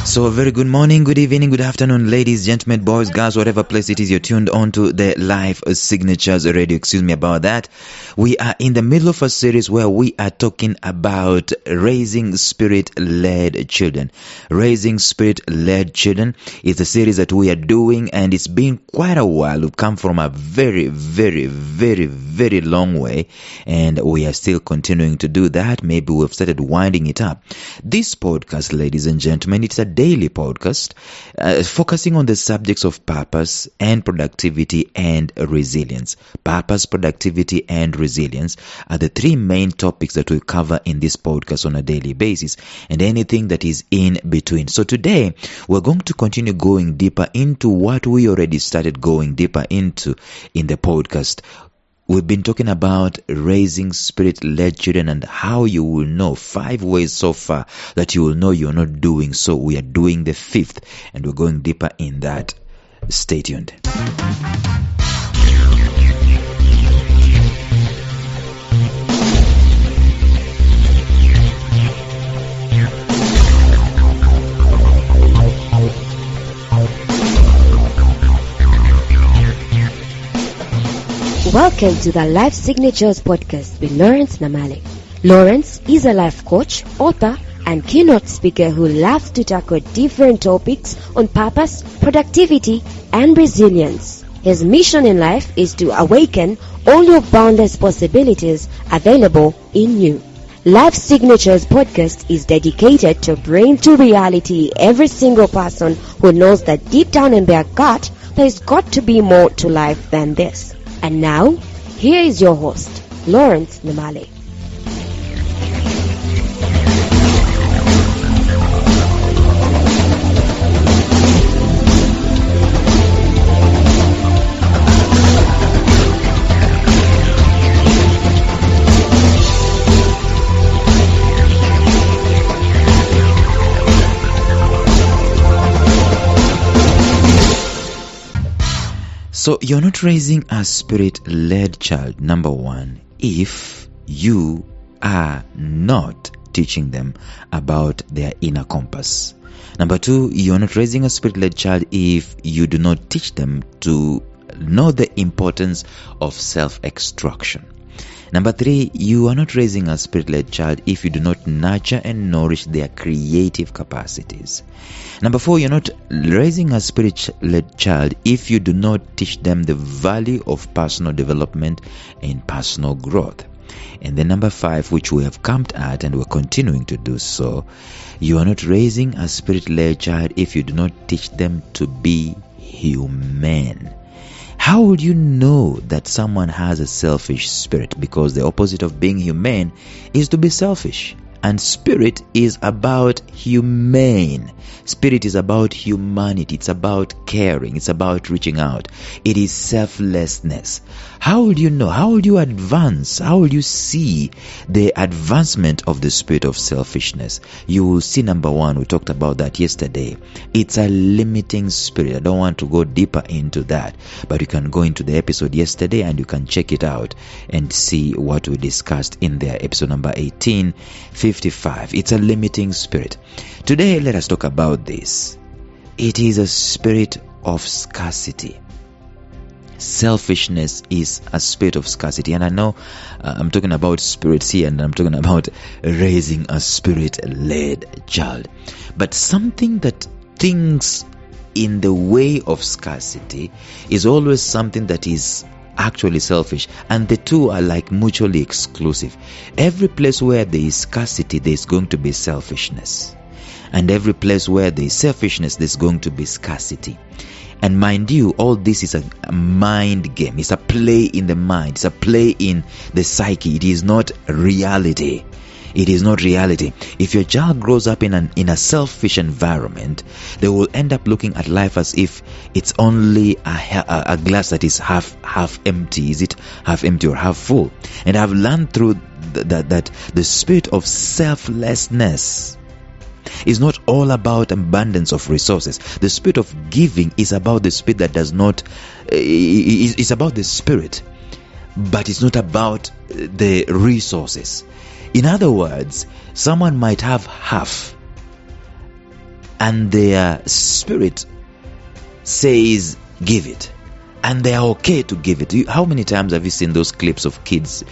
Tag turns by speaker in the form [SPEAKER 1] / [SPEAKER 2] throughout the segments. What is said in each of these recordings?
[SPEAKER 1] So, a very good morning, good evening, good afternoon, ladies, gentlemen, boys, girls, whatever place it is you're tuned on to the Life Signatures Radio. Excuse me about that. We are in the middle of a series where we are talking about raising spirit-led children. Raising spirit-led children is the series that we are doing, and it's been quite a while. We've come from a very, very, very, very long way, and we are still continuing to do that. Maybe we've started winding it up. This podcast, ladies and gentlemen, it's a daily podcast focusing on the subjects of purpose and productivity and resilience. Purpose, productivity, and resilience are the three main topics that we cover in this podcast on a daily basis, and anything that is in between. So today, we're going to continue going deeper into what we already started going deeper into in the podcast. We've been talking about raising spirit-led children and how you will know 5 ways so far that you will know you're not doing so. We are doing the 5th, and we're going deeper in that. Stay tuned.
[SPEAKER 2] Welcome to the Life Signatures podcast with Lawrence Namale. Lawrence is a life coach, author, and keynote speaker who loves to tackle different topics on purpose, productivity, and resilience. His mission in life is to awaken all your boundless possibilities available in you. Life Signatures podcast is dedicated to bring to reality every single person who knows that deep down in their gut, there's got to be more to life than this. And now, here is your host, Lawrence Namale.
[SPEAKER 1] So you're not raising a spirit-led child, number one, if you are not teaching them about their inner compass. Number two, you're not raising a spirit-led child if you do not teach them to know the importance of self-extraction. Number three, you are not raising a spirit-led child if you do not nurture and nourish their creative capacities. Number four, you're not raising a spirit-led child if you do not teach them the value of personal development and personal growth. And then number five, which we have camped at and we're continuing to do so, you are not raising a spirit-led child if you do not teach them to be human. How would you know that someone has a selfish spirit? Because the opposite of being humane is to be selfish. And spirit is about humane. Spirit is about humanity. It's about caring. It's about reaching out. It is selflessness. How would you know? How would you advance? How will you see the advancement of the spirit of selfishness? You will see, number one, we talked about that yesterday. It's a limiting spirit. I don't want to go deeper into that, but you can go into the episode yesterday and you can check it out and see what we discussed in there. Episode number 1855. It's a limiting spirit. Today, let us talk about this. It is a spirit of scarcity. Selfishness is a spirit of scarcity, and I know I'm talking about spirits here, and I'm talking about raising a spirit-led child. But something that thinks in the way of scarcity is always something that is actually selfish, and the two are like mutually exclusive. Every place where there is scarcity, there is going to be selfishness, and every place where there is selfishness, there's going to be scarcity. And mind you, all this is a mind game. It's a play in the mind. It's a play in the psyche. It is not reality. It is not reality. If your child grows up in a selfish environment, they will end up looking at life as if it's only a glass that is half empty. Is it half empty or half full? And I've learned through that the spirit of selflessness is not all about abundance of resources. The spirit of giving is about the spirit that does not is about the spirit, but it's not about the resources. In other words, someone might have half and their spirit says give it, and they are okay to give it. How many times have you seen those clips of kids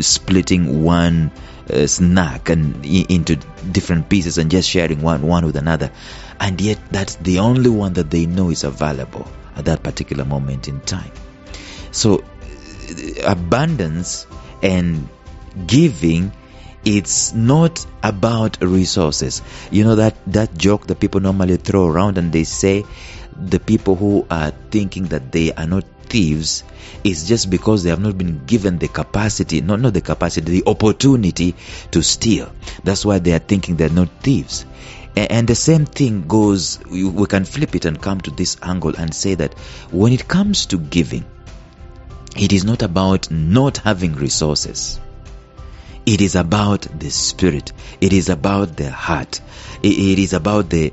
[SPEAKER 1] splitting one snack and into different pieces and just sharing one with another, and yet that's the only one that they know is available at that particular moment in time. So abundance and giving, it's not about resources. You know that joke that people normally throw around, and they say the people who are thinking that they are not thieves is just because they have not been given the capacity, not the capacity, the opportunity to steal. That's why they are thinking they're not thieves. And the same thing goes, we can flip it and come to this angle and say that when it comes to giving, it is not about not having resources. It is about the spirit. It is about the heart. It is about the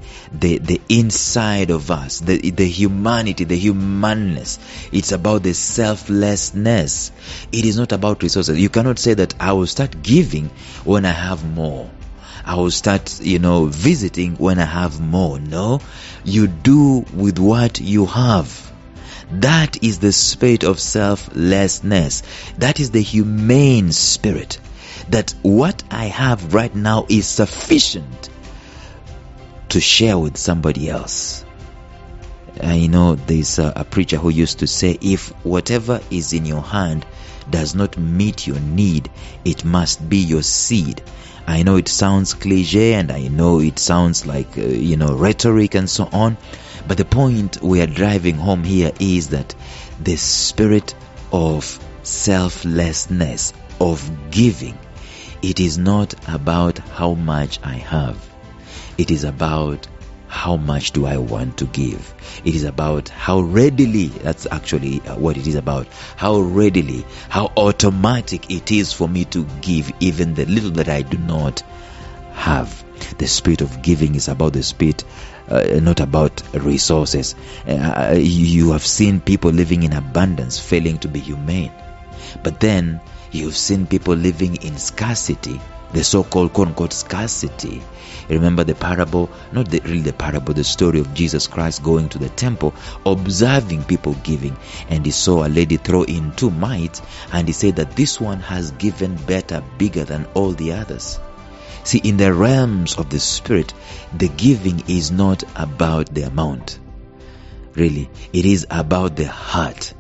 [SPEAKER 1] inside of us, the humanity, the humanness. It's about the selflessness. It is not about resources. You cannot say that I will start giving when I have more. I will start, visiting when I have more. No, you do with what you have. That is the spirit of selflessness. That is the humane spirit. That what I have right now is sufficient to share with somebody else. I know there's a preacher who used to say, if whatever is in your hand does not meet your need, it must be your seed. I know it sounds cliche, and I know it sounds like rhetoric and so on, but the point we are driving home here is that the spirit of selflessness, of giving, it is not about how much I have. It is about how much do I want to give. It is about how readily, that's actually what it is about, how readily, how automatic it is for me to give even the little that I do not have. The spirit of giving is about the spirit, not about resources. You have seen people living in abundance failing to be humane. But then you've seen people living in scarcity, the so-called quote-unquote scarcity. Remember the parable, the story of Jesus Christ going to the temple, observing people giving, and he saw a lady throw in 2 mites, and he said that this one has given better, bigger than all the others. See, in the realms of the spirit, the giving is not about the amount. Really, it is about the heart.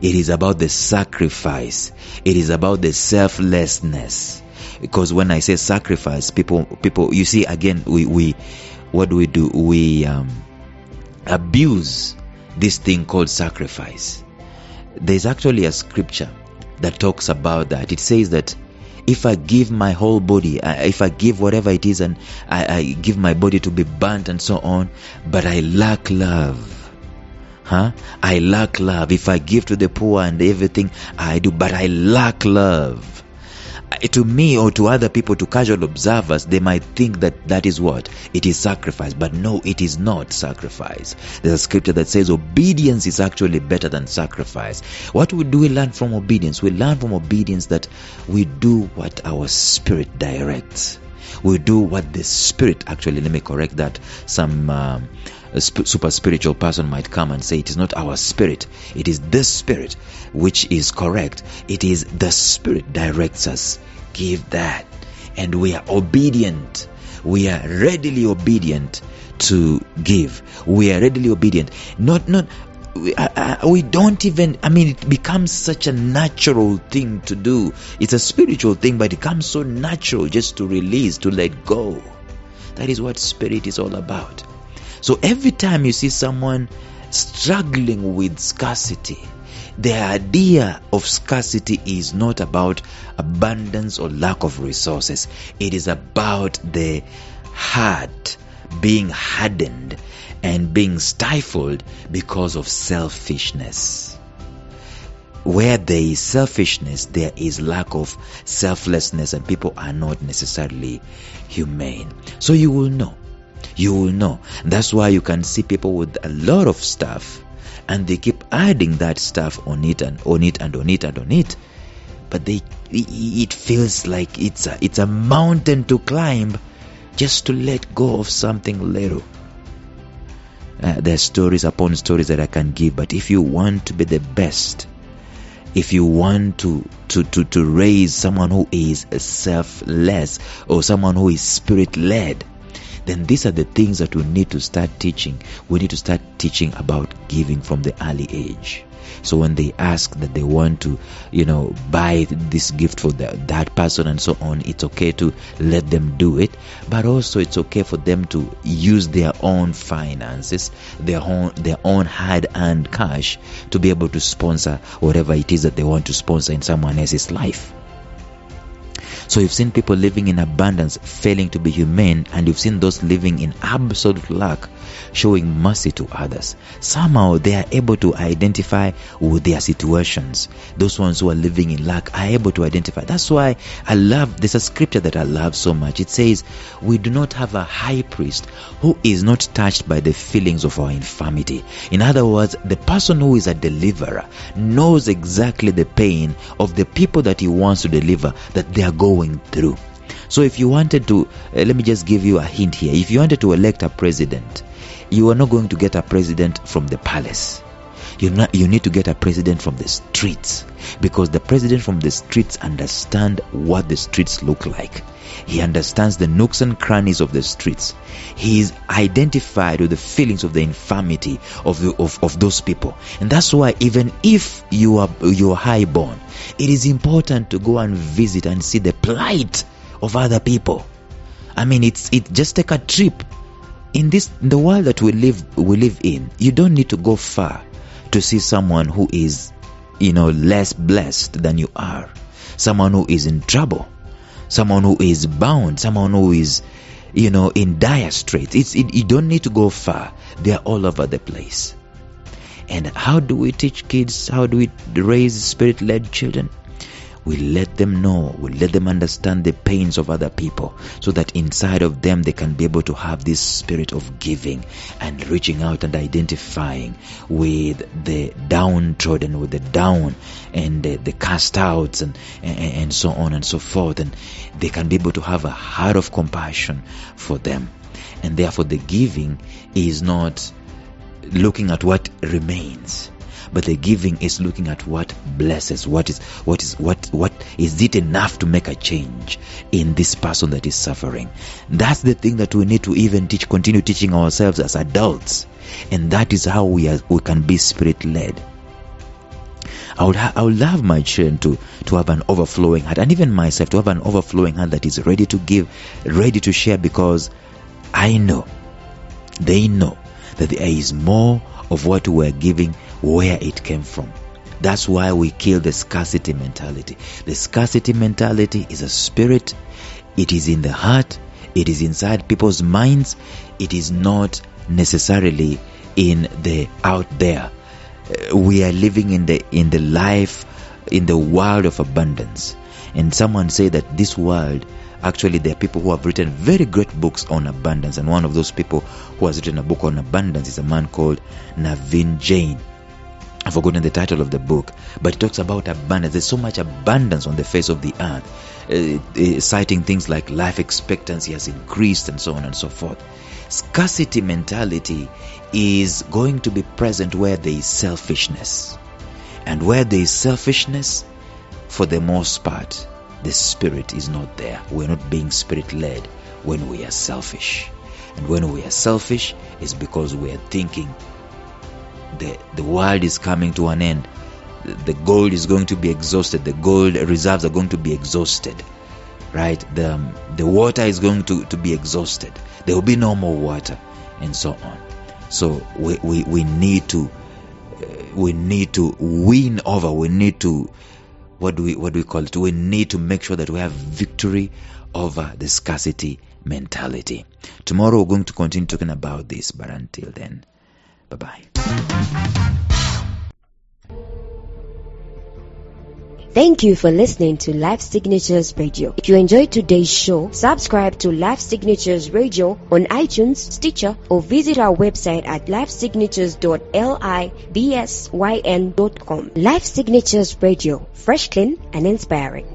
[SPEAKER 1] It is about the sacrifice. It is about the selflessness. Because when I say sacrifice, people, you see, again, we what do? We abuse this thing called sacrifice. There's actually a scripture that talks about that. It says that if I give my whole body, if I give whatever it is, and I give my body to be burnt and so on, but I lack love. I lack love. If I give to the poor and everything I do, but I lack love. To me or to other people, to casual observers, they might think that that is what? It is sacrifice. But no, it is not sacrifice. There's a scripture that says obedience is actually better than sacrifice. What do we learn from obedience? We learn from obedience that we do what our spirit directs. We do what the spirit, actually, let me correct that. Some a super spiritual person might come and say it is not our spirit, it is the spirit, which is correct. It is the spirit directs us. Give that, and we are obedient. We are readily obedient to give. We are readily obedient. We don't even, it becomes such a natural thing to do. It's a spiritual thing, but it becomes so natural just to release, to let go. That is what spirit is all about. So every time you see someone struggling with scarcity, the idea of scarcity is not about abundance or lack of resources. It is about the heart being hardened and being stifled because of selfishness. Where there is selfishness, there is lack of selflessness, and people are not necessarily humane. So you will know. That's why you can see people with a lot of stuff, and they keep adding that stuff on it and on it and on it and on it. But it feels like it's a mountain to climb just to let go of something little. There are stories upon stories that I can give. But if you want to be the best, if you want to raise someone who is selfless or someone who is spirit-led, then these are the things that we need to start teaching. We need to start teaching about giving from the early age. So when they ask that they want to, buy this gift for that person and so on, it's okay to let them do it. But also it's okay for them to use their own finances, their own hard-earned cash to be able to sponsor whatever it is that they want to sponsor in someone else's life. So you've seen people living in abundance failing to be humane, and you've seen those living in absolute lack showing mercy to others. Somehow they are able to identify with their situations. Those ones who are living in lack are able to identify. That's why there's a scripture that I love so much. It says, we do not have a high priest who is not touched by the feelings of our infirmity. In other words, the person who is a deliverer knows exactly the pain of the people that he wants to deliver, that they are going through. So if you wanted to, let me just give you a hint here. If you wanted to elect a president, you are not going to get a president from the palace. You need to get a president from the streets, because the president from the streets understands what the streets look like. He understands the nooks and crannies of the streets. He is identified with the feelings of the infirmity of those people. And that's why even if you are highborn, it is important to go and visit and see the plight of other people. I mean, it just take a trip. In the world that we live in, you don't need to go far to see someone who is, less blessed than you are. Someone who is in trouble. Someone who is bound. Someone who is, in dire straits. You don't need to go far. They are all over the place. And how do we teach kids? How do we raise spirit-led children? We let them know, we let them understand the pains of other people, so that inside of them they can be able to have this spirit of giving and reaching out and identifying with the downtrodden, with the down and the cast outs and so on and so forth. And they can be able to have a heart of compassion for them. And therefore the giving is not looking at what remains, but the giving is looking at what blesses. What is it enough to make a change in this person that is suffering? That's the thing that we need to even continue teaching ourselves as adults, and that is how we can be spirit led. I would love my children to have an overflowing heart, and even myself to have an overflowing heart that is ready to give, ready to share, because they know that there is more of what we are giving where it came from. That's why we kill the scarcity mentality. The scarcity mentality is a spirit. It is in the heart. It is inside people's minds. It is not necessarily in the out there. We are living in the life, in the world of abundance. And someone said that this world, actually there are people who have written very great books on abundance. And one of those people who has written a book on abundance is a man called Naveen Jain. I've forgotten the title of the book, but it talks about abundance. There's so much abundance on the face of the earth, citing things like life expectancy has increased and so on and so forth. Scarcity mentality is going to be present where there is selfishness. And where there is selfishness, for the most part, the spirit is not there. We're not being spirit-led when we are selfish. And when we are selfish, it's because we are thinking the world is coming to an end. The gold is going to be exhausted. The gold reserves are going to be exhausted. Right? The water is going to be exhausted. There will be no more water, and so on. So we need to win over. We need to what do we call it? We need to make sure that we have victory over the scarcity mentality. Tomorrow we're going to continue talking about this, but until then, bye-bye.
[SPEAKER 2] Thank you for listening to Life Signatures Radio. If you enjoyed today's show, subscribe to Life Signatures Radio on iTunes, Stitcher, or visit our website at lifesignatures.libsyn.com. Life Signatures Radio, fresh, clean, and inspiring.